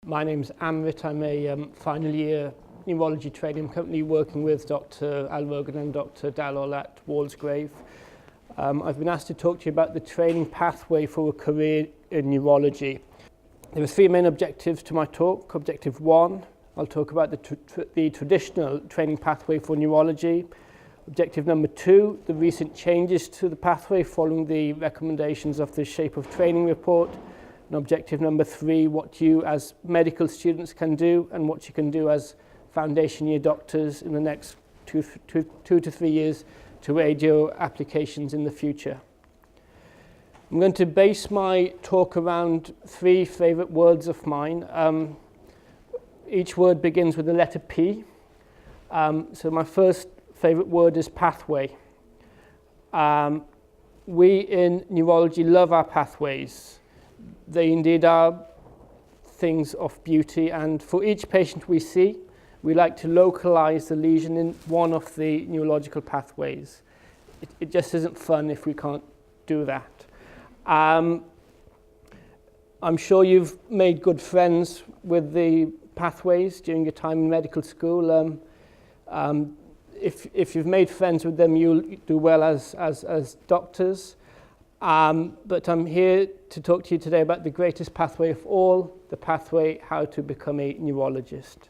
My name's Amrit. I'm a final year neurology training. I'm currently working with Dr. Alwogan and Dr. Dallol at Walsgrave. I've been asked to talk to you about the training pathway for a career in neurology. There are three main objectives to my talk. Objective 1, I'll talk about the traditional training pathway for neurology. Objective number 2, the recent changes to the pathway following the recommendations of the Shape of Training report. And objective number 3, what you as medical students can do and what you can do as foundation year doctors in the next two to 3 years to aid your applications in the future. I'm going to base my talk around 3 favourite words of mine. Each word begins with the letter P. So my first favourite word is pathway. We in neurology love our pathways. They indeed are things of beauty, and for each patient we see, we like to localize the lesion in one of the neurological pathways. It just isn't fun if we can't do that. I'm sure you've made good friends with the pathways during your time in medical school. If you've made friends with them, you'll do well as doctors. But I'm here to talk to you today about the greatest pathway of all, the pathway how to become a neurologist.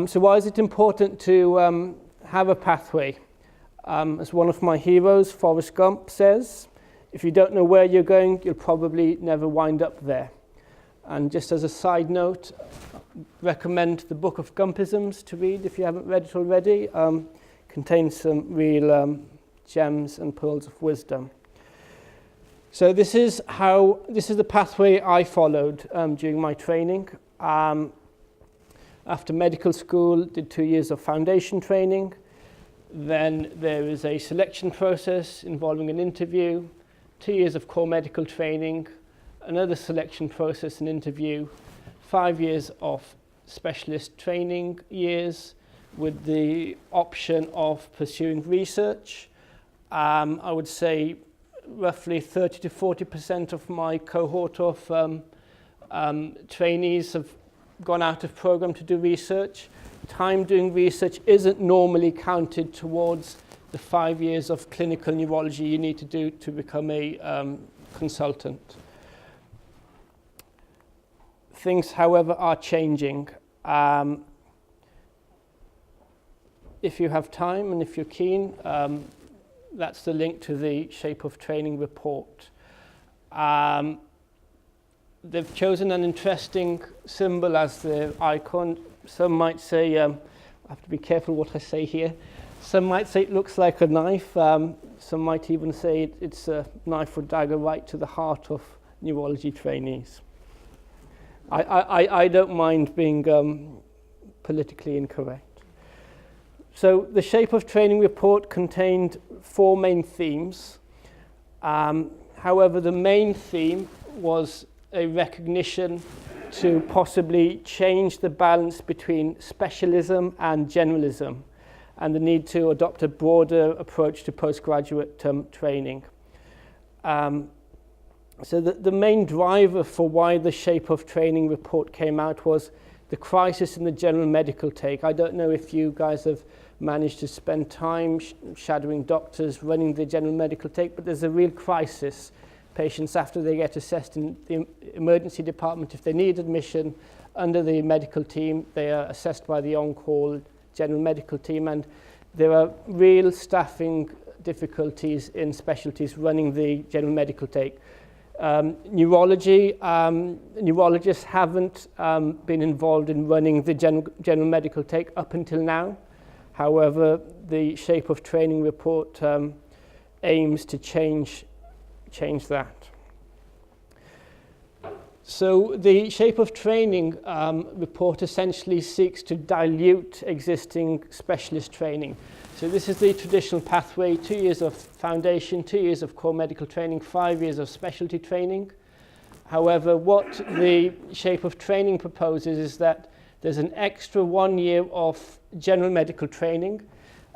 So why is it important to have a pathway? As one of my heroes, Forrest Gump, says, if you don't know where you're going, you'll probably never wind up there. And just as a side note, recommend the book of Gumpisms to read if you haven't read it already. Contains some real gems and pearls of wisdom. So this is the pathway I followed during my training. After medical school, did 2 years of foundation training. Then there is a selection process involving an interview, 2 years of core medical training, another selection process and interview, 5 years of specialist training years with the option of pursuing research. I would say roughly 30 to 40% of my cohort of trainees have gone out of program to do research. Time doing research isn't normally counted towards the 5 years of clinical neurology you need to do to become a consultant. Things, however, are changing. If you have time and if you're keen, that's the link to the Shape of Training report. They've chosen an interesting symbol as the icon. Some might say, I have to be careful what I say here. Some might say it looks like a knife. Some might even say it's a knife or dagger right to the heart of neurology trainees. I don't mind being politically incorrect. So the Shape of Training report contained 4 main themes. However, the main theme was a recognition to possibly change the balance between specialism and generalism and the need to adopt a broader approach to postgraduate training. So the main driver for why the Shape of Training report came out was the crisis in the general medical take. I don't know if you guys have managed to spend time shadowing doctors running the general medical take, but there's a real crisis. Patients, after they get assessed in the emergency department, if they need admission under the medical team, they are assessed by the on-call general medical team, and there are real staffing difficulties in specialties running the general medical take. Neurologists haven't been involved in running the general medical take up until now. However, the Shape of Training report aims to change that. So the Shape of Training report essentially seeks to dilute existing specialist training. So this is the traditional pathway: 2 years of foundation, 2 years of core medical training, 5 years of specialty training. However, what the Shape of Training proposes is that there's an extra 1 year of general medical training,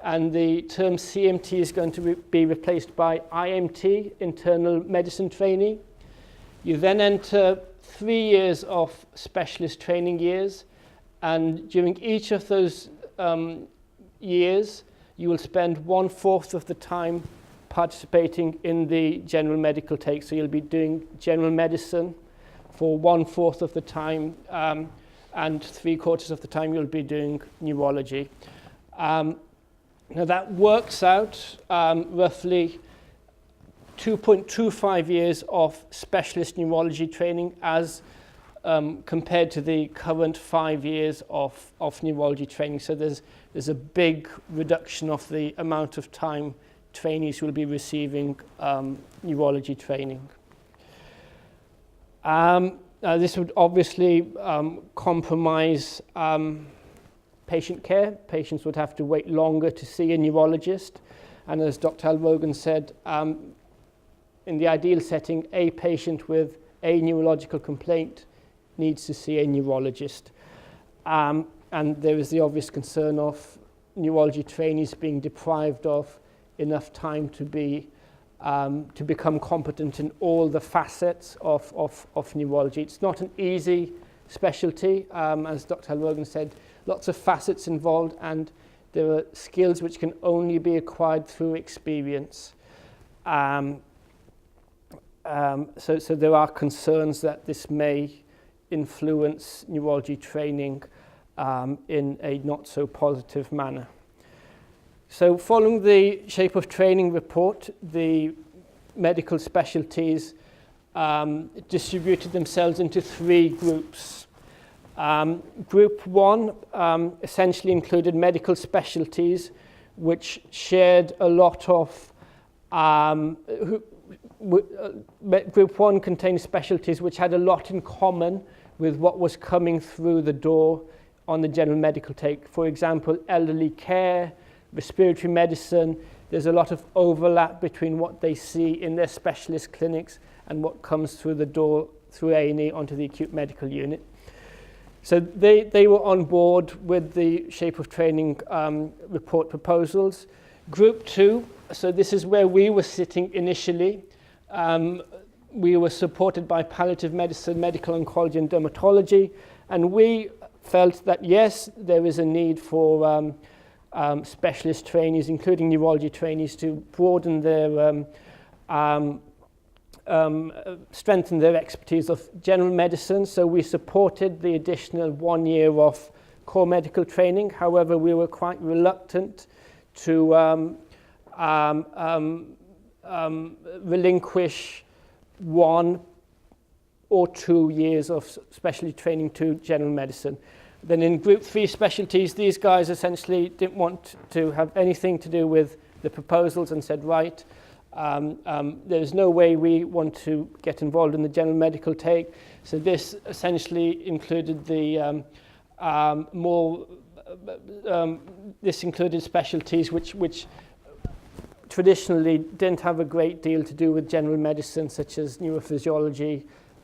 and the term CMT is going to be replaced by IMT, internal medicine trainee. You then enter 3 years of specialist training years, and during each of those years you will spend 1/4 of the time participating in the general medical take. So you'll be doing general medicine for 1/4 of the time, and 3/4 of the time you'll be doing neurology. Now that works out roughly 2.25 years of specialist neurology training as compared to the current 5 years of neurology training. So there's a big reduction of the amount of time trainees will be receiving neurology training. This would obviously compromise patient care. Patients would have to wait longer to see a neurologist. And as Dr. Alvogan said, in the ideal setting, a patient with a neurological complaint needs to see a neurologist. And there is the obvious concern of neurology trainees being deprived of enough time to become competent in all the facets of neurology. It's not an easy specialty, as Dr. Alvogan said, lots of facets involved, and there are skills which can only be acquired through experience. So there are concerns that this may influence neurology training in a not so positive manner. So following the Shape of Training report, the medical specialties distributed themselves into 3 groups. Group 1 essentially included medical specialties which shared a lot of Group 1 contained specialties which had a lot in common with what was coming through the door on the general medical take. For example, elderly care, respiratory medicine. There's a lot of overlap between what they see in their specialist clinics and what comes through the door through A&E onto the acute medical unit. So they were on board with the Shape of Training report proposals. Group 2, so this is where we were sitting initially. We were supported by palliative medicine, medical oncology and dermatology, and we felt that yes, there is a need for specialist trainees, including neurology trainees, to broaden their strengthen their expertise of general medicine. So we supported the additional 1 year of core medical training. However, we were quite reluctant to relinquish 1 or 2 years of specialty training to general medicine. Then in Group 3 specialties, these guys essentially didn't want to have anything to do with the proposals and said, right, there's no way we want to get involved in the general medical take. So this essentially included the this included specialties which traditionally didn't have a great deal to do with general medicine, such as neurophysiology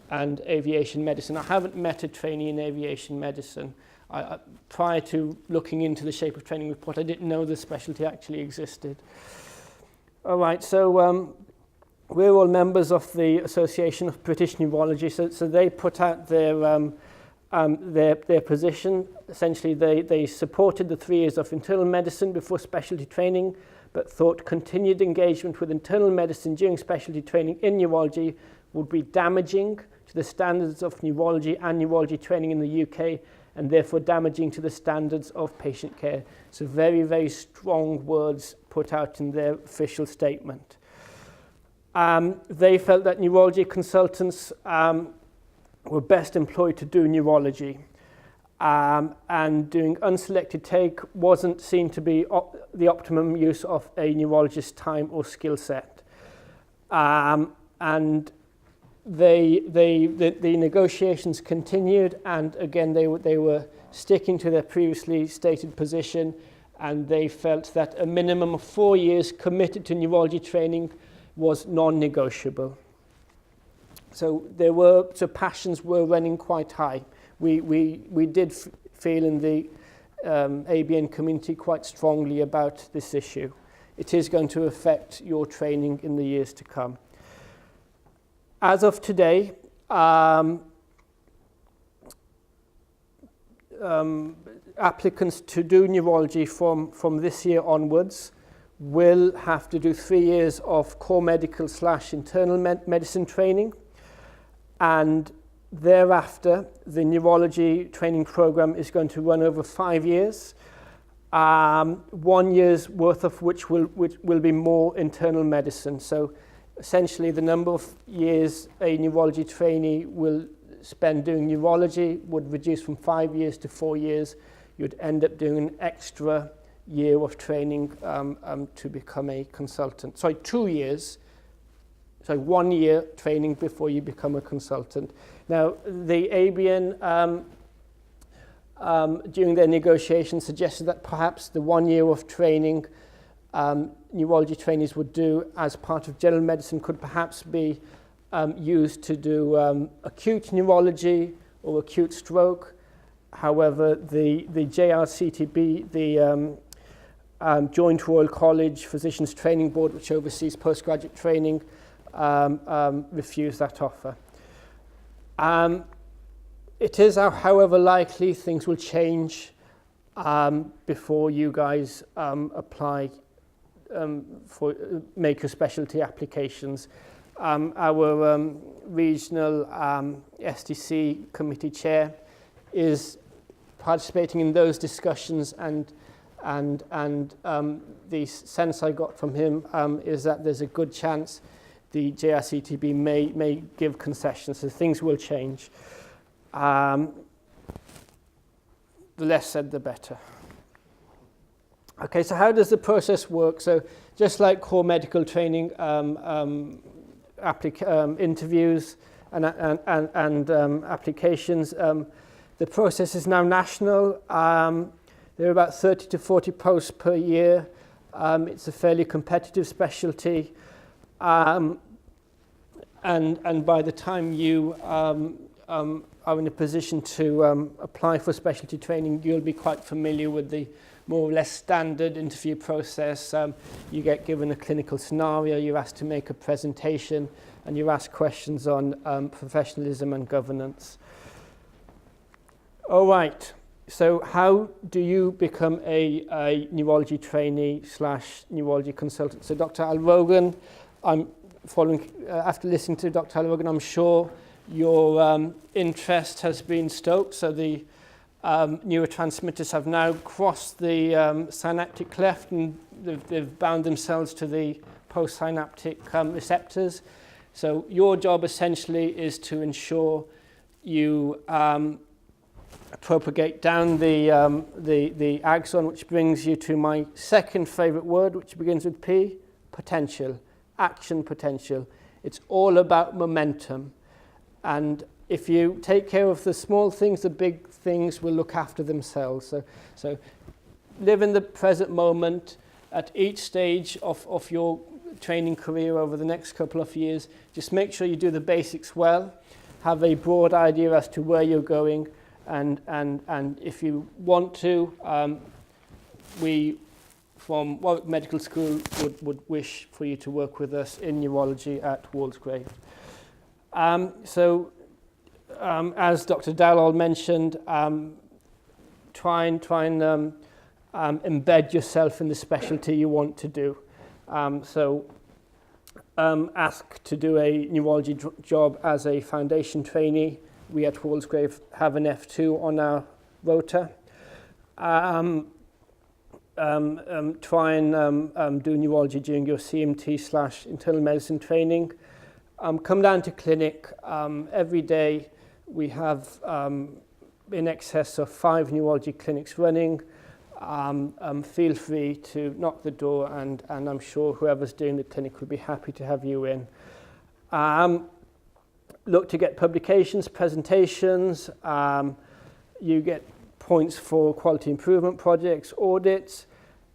and aviation medicine. I haven't met a trainee in aviation medicine. Prior to looking into the Shape of Training report, I didn't know the specialty actually existed. All right, so we're all members of the Association of British Neurology, so they put out their position. Essentially, they supported the 3 years of internal medicine before specialty training, but thought continued engagement with internal medicine during specialty training in neurology would be damaging to the standards of neurology and neurology training in the UK, and therefore damaging to the standards of patient care. So very, very strong words put out in their official statement. They felt that neurology consultants were best employed to do neurology, and doing unselected take wasn't seen to be the optimum use of a neurologist's time or skill set. And the negotiations continued, and again they were sticking to their previously stated position, and they felt that a minimum of 4 years committed to neurology training was non-negotiable. So passions were running quite high. We did feel in the ABN community quite strongly about this issue. It is going to affect your training in the years to come. As of today, applicants to do neurology from this year onwards will have to do 3 years of core medical / internal medicine training, and thereafter the neurology training program is going to run over 5 years, 1 year's worth of which will be more internal medicine. So essentially the number of years a neurology trainee will spend doing neurology would reduce from 5 years to 4 years. You'd end up doing an extra year of training to become a consultant. Sorry, 2 years. So 1 year training before you become a consultant. Now, the ABN, during their negotiations, suggested that perhaps the 1 year of training neurology trainees would do as part of general medicine could perhaps be used to do acute neurology or acute stroke. However, the JRCTB, the Joint Royal College Physicians Training Board, which oversees postgraduate training, refused that offer. It is, however, likely things will change before you guys apply make your specialty applications. Our regional STC committee chair is participating in those discussions, and the sense I got from him is that there's a good chance the JRCTB may give concessions, so things will change. The less said, the better. Okay, so how does the process work? So just like core medical training, interviews and applications, the process is now national. There are about 30 to 40 posts per year. It's a fairly competitive specialty. And by the time you are in a position to apply for specialty training, you'll be quite familiar with the more or less standard interview process. You get given a clinical scenario, you're asked to make a presentation, and you're asked questions on professionalism and governance. All right, so how do you become a neurology trainee / neurology consultant? So Dr. Alrogan, after listening to Dr. Alrogan, I'm sure your interest has been stoked. So the neurotransmitters have now crossed the synaptic cleft, and they've bound themselves to the postsynaptic receptors. So your job essentially is to ensure you propagate down the axon, which brings you to my second favorite word, which begins with P, potential, action potential. It's all about momentum. And if you take care of the small things, the big things will look after themselves. So live in the present moment at each stage of your training career over the next couple of years. Just make sure you do the basics well, have a broad idea as to where you're going, and if you want to, we from Warwick Medical School would wish for you to work with us in neurology at Walsgrave. As Dr. Dalal mentioned, try and embed yourself in the specialty you want to do. Ask to do a neurology job as a foundation trainee. We at Walsgrave have an F2 on our rota. Try and do neurology during your CMT / internal medicine training. Come down to clinic every day. We have in excess of 5 neurology clinics running. Feel free to knock the door, and I'm sure whoever's doing the clinic will be happy to have you in. Look to get publications, presentations. You get points for quality improvement projects, audits,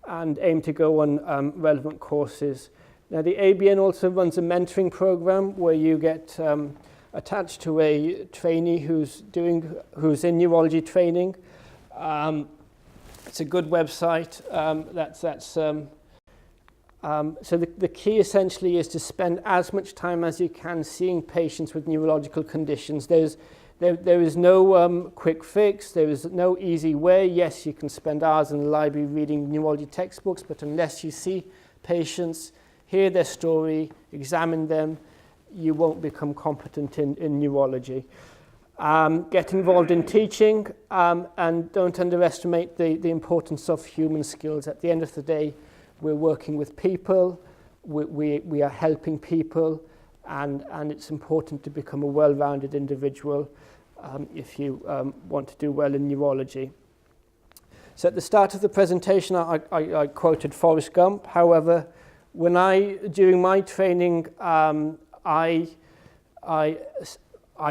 and aim to go on relevant courses. Now, the ABN also runs a mentoring program where you get attached to a trainee who's in neurology training. It's a good website. So the key essentially is to spend as much time as you can seeing patients with neurological conditions. There's There is no quick fix, there is no easy way. Yes, you can spend hours in the library reading neurology textbooks, but unless you see patients, hear their story, examine them, you won't become competent in neurology. Get involved in teaching, and don't underestimate the importance of human skills. At the end of the day, we're working with people, we are helping people, and it's important to become a well-rounded individual if you want to do well in neurology. So at the start of the presentation, I quoted Forrest Gump. However, during my training, I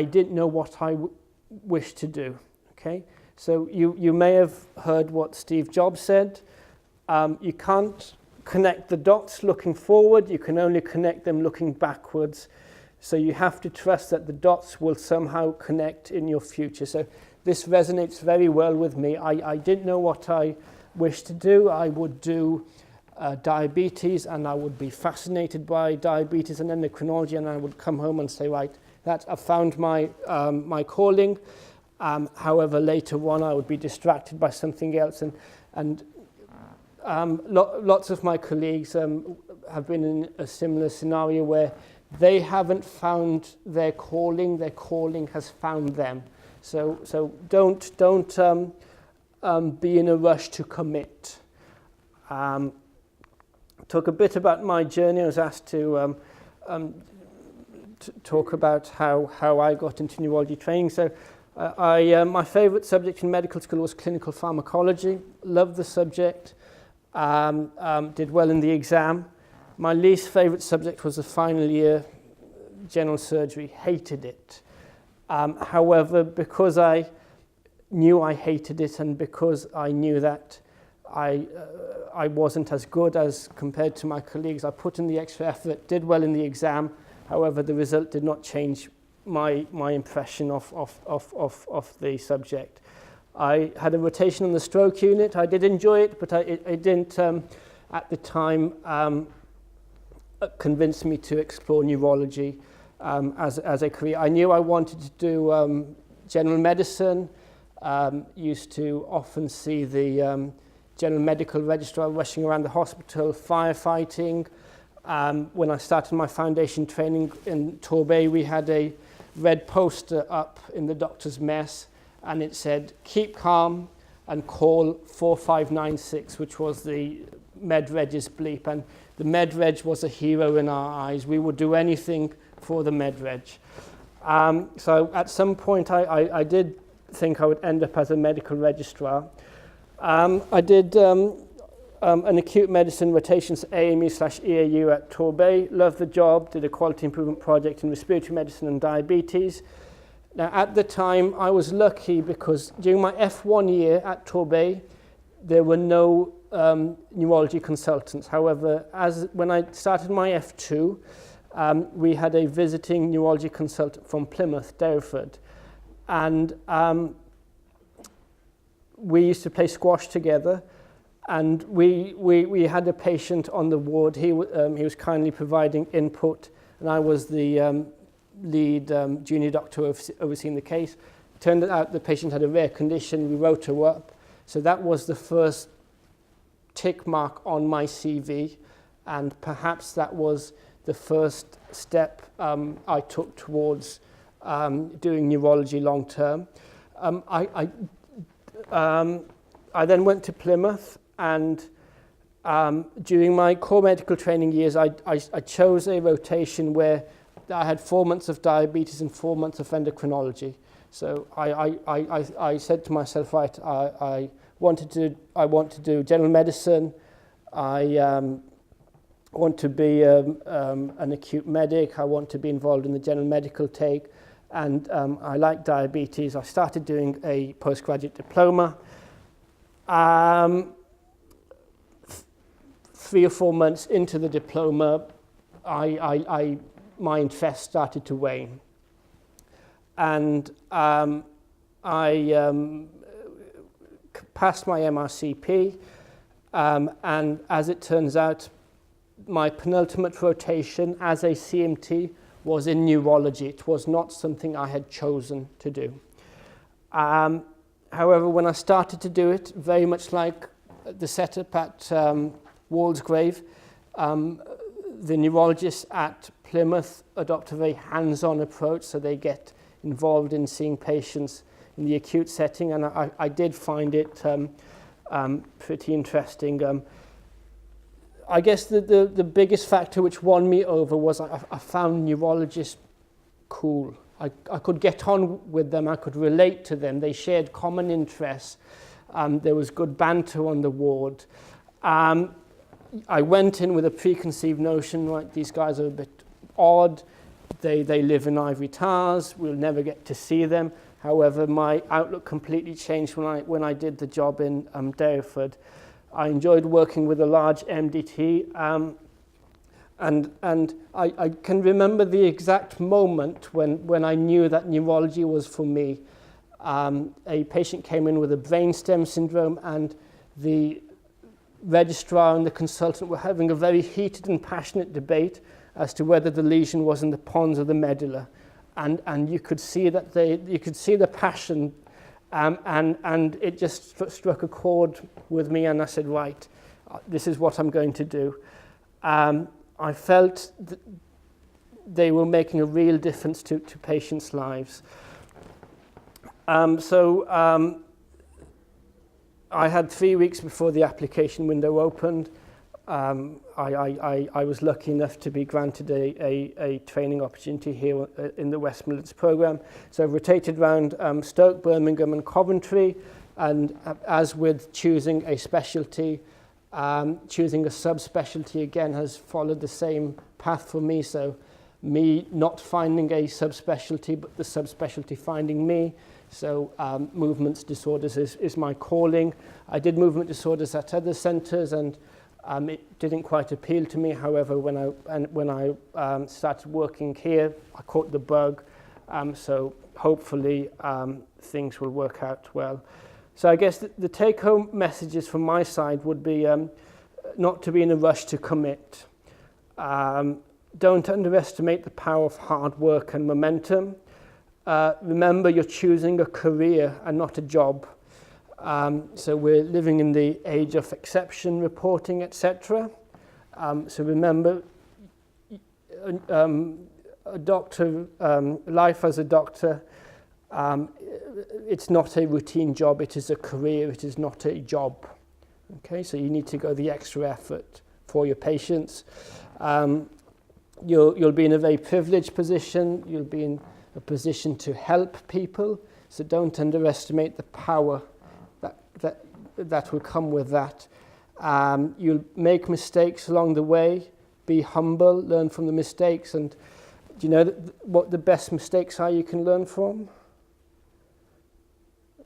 didn't know what I wished to do. Okay, so you may have heard what Steve Jobs said. You can't connect the dots looking forward. You can only connect them looking backwards. So you have to trust that the dots will somehow connect in your future. So this resonates very well with me. I didn't know what I wished to do. I would do diabetes, and I would be fascinated by diabetes and endocrinology, and I would come home and say, right, I found my calling. However, later on, I would be distracted by something else, and lots of my colleagues have been in a similar scenario where they haven't found their calling has found them. So don't be in a rush to commit. Talk a bit about my journey. I was asked to talk about how I got into neurology training. So my favourite subject in medical school was clinical pharmacology. Loved the subject. Did well in the exam. My least favourite subject was the final year, general surgery. Hated it. However, because I knew I hated it, and because I knew that I wasn't as good as compared to my colleagues, I put in the extra effort, did well in the exam. However, the result did not change my impression of the subject. I had a rotation on the stroke unit. I did enjoy it, but it didn't, at the time, convince me to explore neurology as a career. I knew I wanted to do general medicine. Used to often see the general medical registrar rushing around the hospital, firefighting. When I started my foundation training in Torbay, we had a red poster up in the doctor's mess, and it said, keep calm and call 4596, which was the MedReg's bleep. And the MedReg was a hero in our eyes. We would do anything for the MedReg. So at some point, I did think I would end up as a medical registrar. I did an acute medicine rotations AME/EAU at Torbay. Loved the job, did a quality improvement project in respiratory medicine and diabetes. Now, at the time, I was lucky because during my F1 year at Torbay, there were no neurology consultants. However, when I started my F2, we had a visiting neurology consultant from Plymouth, Derriford. And we used to play squash together. And we had a patient on the ward. He was kindly providing input, and I was the lead junior doctor overseeing the case. Turned out the patient had a rare condition. We wrote her up. So that was the first tick mark on my CV, and perhaps that was the first step I took towards doing neurology long term. I then went to Plymouth, and during my core medical training years, I chose a rotation where I had 4 months of diabetes and 4 months of endocrinology. So I said to myself, right, I want to do general medicine. I want to be an acute medic. I want to be involved in the general medical take, and I like diabetes. I started doing a postgraduate diploma. 3 or 4 months into the diploma, my interest started to wane. And I passed my MRCP, and as it turns out, my penultimate rotation as a CMT was in neurology. It was not something I had chosen to do. However, when I started to do it, very much like the setup at Walsgrave, the neurologists at Plymouth adopt a very hands-on approach, so they get involved in seeing patients in the acute setting, and I did find it pretty interesting. I guess the biggest factor which won me over was I found neurologists cool. I could get on with them, I could relate to them, they shared common interests, there was good banter on the ward. I went in with a preconceived notion, right, these guys are a bit odd, they live in ivory towers, we'll never get to see them. However, my outlook completely changed when I did the job in Derriford. I enjoyed working with a large MDT, and I can remember the exact moment when I knew that neurology was for me. A patient came in with a brainstem syndrome, and the registrar and the consultant were having a very heated and passionate debate as to whether the lesion was in the pons or the medulla. And you could see that you could see the passion, and it just struck a chord with me, and I said, right, this is what I'm going to do. I felt that they were making a real difference to patients' lives. I had 3 weeks before the application window opened. I was lucky enough to be granted a training opportunity here in the West Midlands programme. So I've rotated around Stoke, Birmingham and Coventry, and as with choosing a specialty, choosing a subspecialty again has followed the same path for me. So me not finding a subspecialty, but the subspecialty finding me. So movement disorders is my calling. I did movement disorders at other centres, and it didn't quite appeal to me. However, when I started working here, I caught the bug. So hopefully things will work out well. So I guess the take-home messages from my side would be not to be in a rush to commit. Don't underestimate the power of hard work and momentum. Remember, you're choosing a career and not a job. So we're living in the age of exception reporting, etc. So remember, a doctor, life as a doctor, it's not a routine job, it is a career, it is not a job. Okay, so you need to go the extra effort for your patients. You'll be in a very privileged position, you'll be in a position to help people, so don't underestimate the power that will come with that. You'll make mistakes along the way, be humble, learn from the mistakes, and do you know what the best mistakes are you can learn from?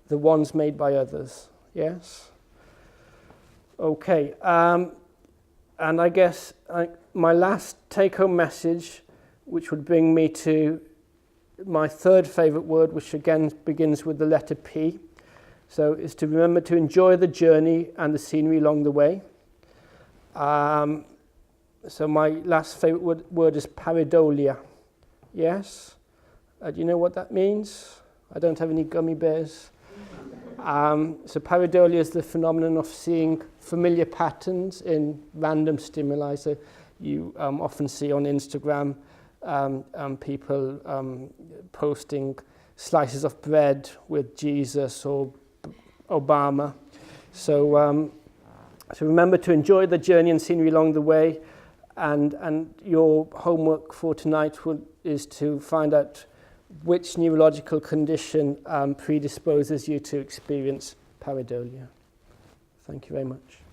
The ones made by others, yes? Okay, and I guess my last take-home message, which would bring me to my third favourite word, which again begins with the letter P. So is to remember to enjoy the journey and the scenery along the way. So my last favourite word is pareidolia. Yes? Do you know what that means? I don't have any gummy bears. So pareidolia is the phenomenon of seeing familiar patterns in random stimuli. So you often see on Instagram people posting slices of bread with Jesus or Obama. So remember to enjoy the journey and scenery along the way, and your homework for tonight is to find out which neurological condition predisposes you to experience pareidolia. Thank you very much.